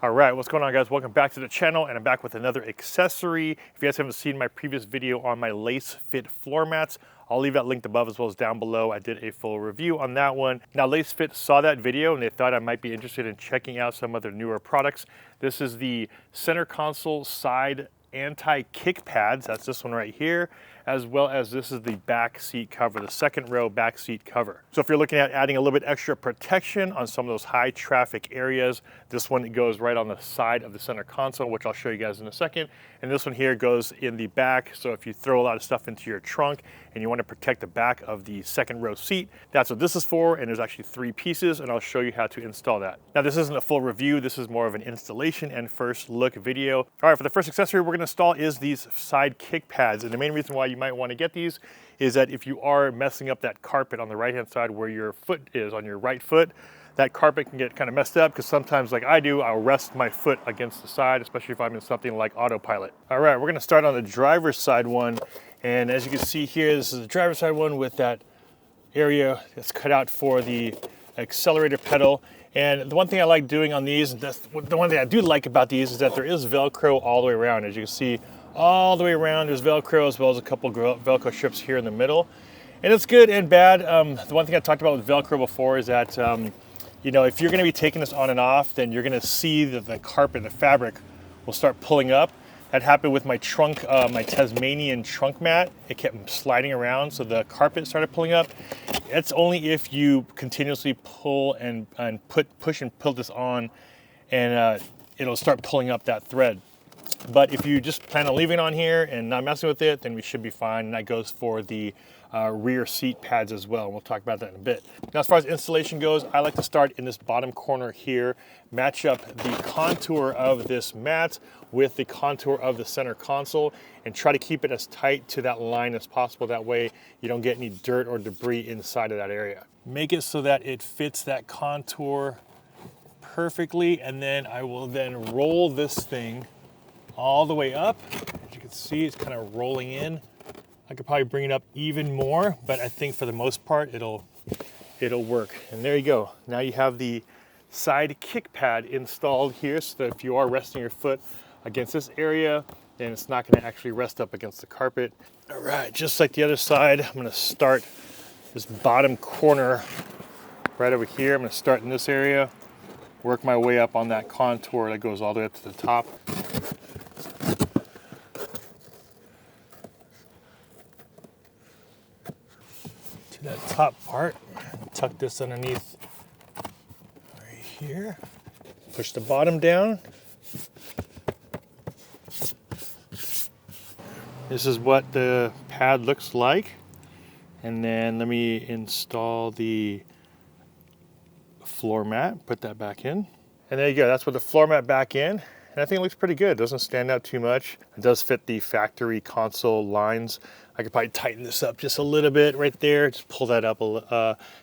All right, what's going on, guys? Welcome back to the channel, and I'm back with another accessory. If you guys haven't seen my previous video on my Lasfit floor mats, I'll leave that linked above as well as down below. I did a full review on that one. Now, Lasfit saw that video and they thought I might be interested in checking out some of their newer products. This is the center console side anti-kick pads. That's this one right here, as well as this is the back seat cover, the second row back seat cover. So if you're looking at adding a little bit extra protection on some of those high traffic areas, this one goes right on the side of the center console, which I'll show you guys in a second. And this one here goes in the back. So if you throw a lot of stuff into your trunk and you want to protect the back of the second row seat, that's what this is for. And there's actually 3 pieces, and I'll show you how to install that. Now, this isn't a full review. This is more of an installation and first look video. All right, for the first accessory we're going to install is these side kick pads. And the main reason why you might want to get these is that if you are messing up that carpet on the right hand side where your foot is, on your right foot, that carpet can get kind of messed up because sometimes, like I do, I'll rest my foot against the side, especially if I'm in something like autopilot. All right, we're going to start on the driver's side one. And as you can see here, this is the driver's side one with that area that's cut out for the accelerator pedal. And the one thing I like doing on these, and that's the one thing I do like about these, is that there is Velcro all the way around. As you can see, all the way around, there's Velcro, as well as a couple Velcro strips here in the middle. And it's good and bad. The one thing I talked about with Velcro before is that you know, if you're going to be taking this on and off, then you're going to see that the carpet, the fabric, will start pulling up. That happened with my trunk, my Tasmanian trunk mat. It kept sliding around, so the carpet started pulling up. It's only if you continuously pull and push and pull this on, and it'll start pulling up that thread. But if you just plan on leaving it on here and not messing with it, then we should be fine. And that goes for the rear seat pads as well. We'll talk about that in a bit. Now, as far as installation goes, I like to start in this bottom corner here, match up the contour of this mat with the contour of the center console, and try to keep it as tight to that line as possible. That way you don't get any dirt or debris inside of that area. Make it so that it fits that contour perfectly, and then I will then roll this thing all the way up. As you can see, it's kind of rolling in. I could probably bring it up even more, but I think for the most part, it'll work. And there you go. Now you have the side kick pad installed here, so that if you are resting your foot against this area, then it's not going to actually rest up against the carpet. All right, just like the other side, I'm going to start this bottom corner right over here. I'm going to start in this area, work my way up on that contour that goes all the way up to the top. To that top part, tuck this underneath right here. Push the bottom down. This is what the pad looks like. And then let me install the floor mat, put that back in. And there you go, that's with the floor mat back in. And I think it looks pretty good. It doesn't stand out too much. It does fit the factory console lines. I could probably tighten this up just a little bit right there. Just pull that up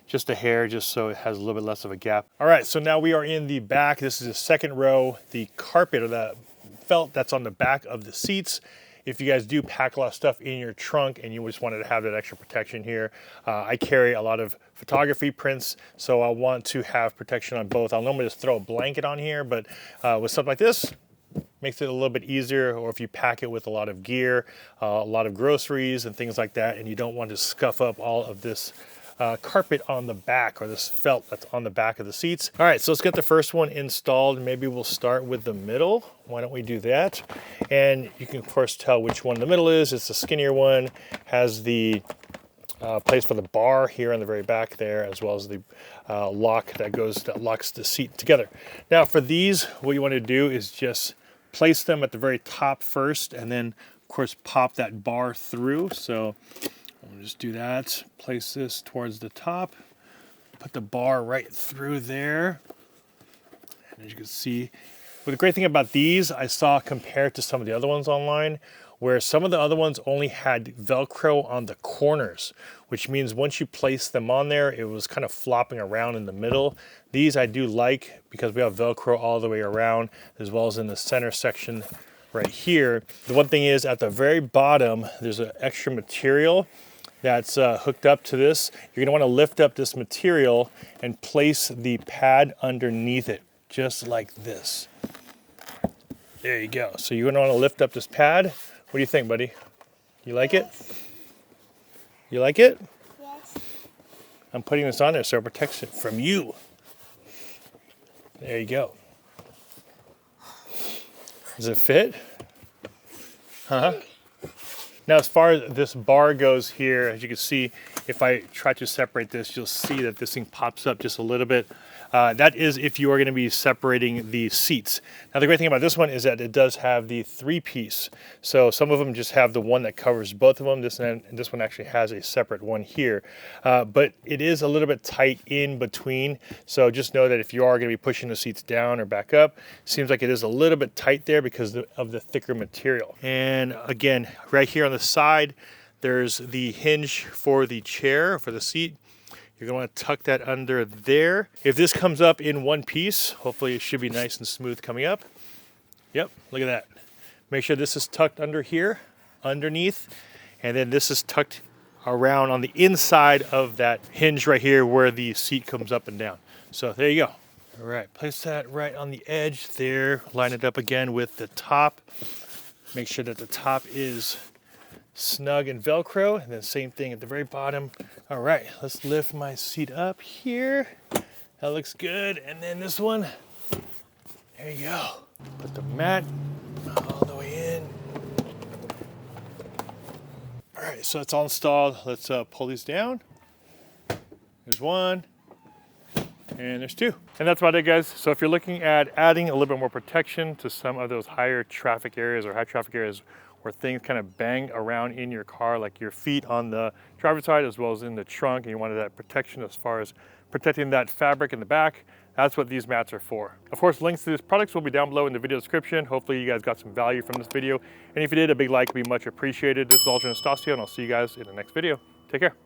just a hair, just so it has a little bit less of a gap. All right, so now we are in the back. This is the second row. The carpet, or the felt that's on the back of the seats. If you guys do pack a lot of stuff in your trunk and you just wanted to have that extra protection here, I carry a lot of photography prints, so I want to have protection on both. I'll normally just throw a blanket on here, but with something like this, makes it a little bit easier. Or if you pack it with a lot of gear, a lot of groceries and things like that, and you don't want to scuff up all of this carpet on the back, or this felt that's on the back of the seats. All right, so let's get the first one installed. Maybe we'll start with the middle. Why don't we do that? And you can of course tell which one the middle is. It's the skinnier one, has the place for the bar here on the very back there, as well as the lock that locks the seat together. Now for these, what you want to do is just place them at the very top first, and then of course pop that bar through. So I'll just do that, place this towards the top, put the bar right through there. And as you can see, well, the great thing about these, I saw compared to some of the other ones online, where some of the other ones only had Velcro on the corners, which means once you place them on there, it was kind of flopping around in the middle. These I do like because we have Velcro all the way around, as well as in the center section right here. The one thing is, at the very bottom, there's an extra material that's hooked up to this. You're gonna wanna lift up this material and place the pad underneath it, just like this. There you go. So you're gonna wanna lift up this pad. What do you think, buddy? You like it? You like it? Yes. I'm putting this on there so it protects it from you. There you go. Does it fit? Huh? Now, as far as this bar goes here, as you can see, if I try to separate this, you'll see that this thing pops up just a little bit. That is if you are going to be separating the seats. Now, the great thing about this one is that it does have the 3-piece. So some of them just have the one that covers both of them. This one actually has a separate one here. But it is a little bit tight in between. So just know that if you are going to be pushing the seats down or back up, it seems like it is a little bit tight there because of the thicker material. And again, right here on the side, there's the hinge for the chair, for the seat. You're gonna wanna tuck that under there. If this comes up in one piece, hopefully it should be nice and smooth coming up. Yep, look at that. Make sure this is tucked under here, underneath, and then this is tucked around on the inside of that hinge right here where the seat comes up and down. So there you go. All right, place that right on the edge there. Line it up again with the top. Make sure that the top is snug and Velcro, and then same thing at the very bottom. All right, let's lift my seat up here. That looks good. And then this one, there you go. Put the mat all the way in. All right, so it's all installed. Let's pull these down. There's one, and there's two. And that's about it, guys. So if you're looking at adding a little bit more protection to some of those higher traffic areas or high traffic areas where things kind of bang around in your car, like your feet on the driver's side as well as in the trunk, and you wanted that protection as far as protecting that fabric in the back, that's what these mats are for. Of course, links to these products will be down below in the video description. Hopefully you guys got some value from this video. And if you did, a big like would be much appreciated. This is Ultra Anastasio, and I'll see you guys in the next video. Take care.